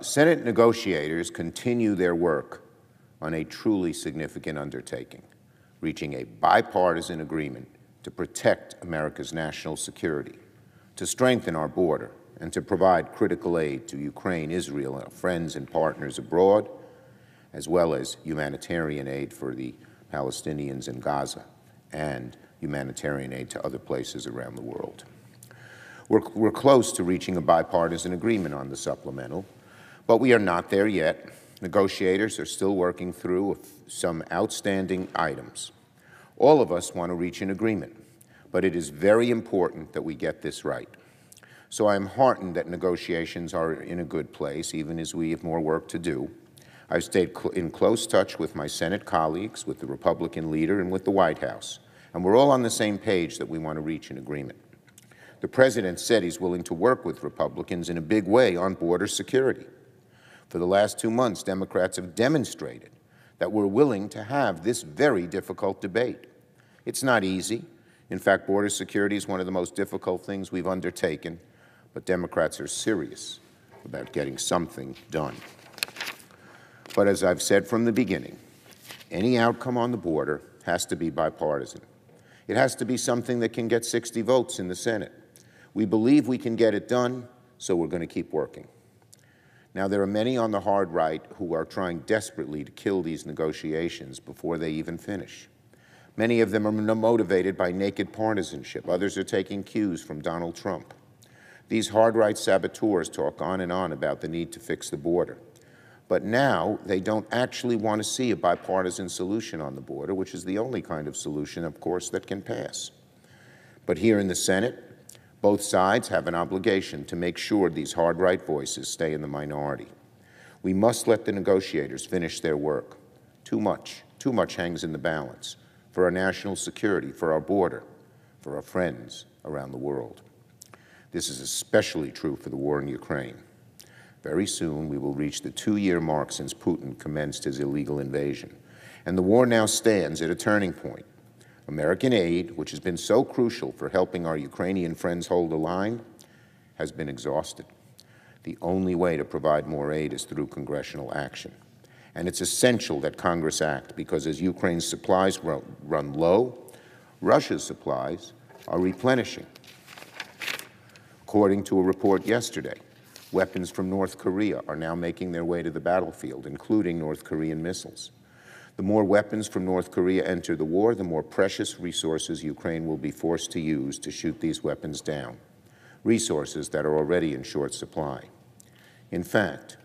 Senate negotiators continue their work on a truly significant undertaking, reaching a bipartisan agreement to protect America's national security, to strengthen our border, and to provide critical aid to Ukraine, Israel, and our friends and partners abroad, as well as humanitarian aid for the Palestinians in Gaza and humanitarian aid to other places around the world. We're close to reaching a bipartisan agreement on the supplemental, but we are not there yet. Negotiators are still working through some outstanding items. All of us want to reach an agreement, but it is very important that we get this right. So I am heartened that negotiations are in a good place, even as we have more work to do. I've stayed in close touch with my Senate colleagues, with the Republican leader, and with the White House, and we're all on the same page that we want to reach an agreement. The President said he's willing to work with Republicans in a big way on border security. For the last 2 months, Democrats have demonstrated that we're willing to have this very difficult debate. It's not easy. In fact, border security is one of the most difficult things we've undertaken, but Democrats are serious about getting something done. But as I've said from the beginning, any outcome on the border has to be bipartisan. It has to be something that can get 60 votes in the Senate. We believe we can get it done, so we're going to keep working. Now, there are many on the hard right who are trying desperately to kill these negotiations before they even finish. Many of them are motivated by naked partisanship. Others are taking cues from Donald Trump. These hard right saboteurs talk on and on about the need to fix the border. But now they don't actually want to see a bipartisan solution on the border, which is the only kind of solution, of course, that can pass. But here in the Senate, both sides have an obligation to make sure these hard right voices stay in the minority. We must let the negotiators finish their work. Too much hangs in the balance for our national security, for our border, for our friends around the world. This is especially true for the war in Ukraine. Very soon, we will reach the 2-year mark since Putin commenced his illegal invasion. And the war now stands at a turning point. American aid, which has been so crucial for helping our Ukrainian friends hold the line, has been exhausted. The only way to provide more aid is through congressional action. And it's essential that Congress act, because as Ukraine's supplies run low, Russia's supplies are replenishing. According to a report yesterday, weapons from North Korea are now making their way to the battlefield, including North Korean missiles. The more weapons from North Korea enter the war, the more precious resources Ukraine will be forced to use to shoot these weapons down, resources that are already in short supply. In fact,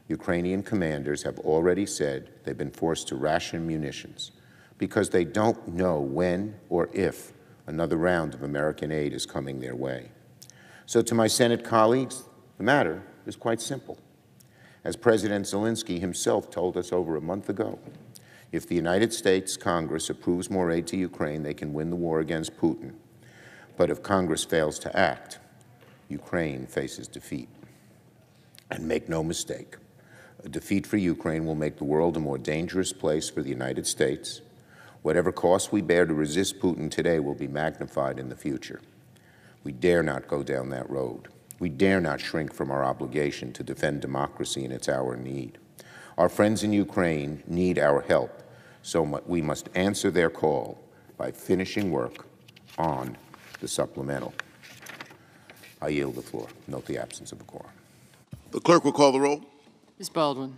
Ukrainian commanders have already said they've been forced to ration munitions because they don't know when or if another round of American aid is coming their way. So to my Senate colleagues, the matter is quite simple. As President Zelensky himself told us over a month ago, if the United States Congress approves more aid to Ukraine, they can win the war against Putin. But if Congress fails to act, Ukraine faces defeat. And make no mistake, a defeat for Ukraine will make the world a more dangerous place for the United States. Whatever cost we bear to resist Putin today will be magnified in the future. We dare not go down that road. We dare not shrink from our obligation to defend democracy in its hour of need. Our friends in Ukraine need our help, so we must answer their call by finishing work on the supplemental. I yield the floor. Note the absence of a quorum. The clerk will call the roll. Ms. Baldwin.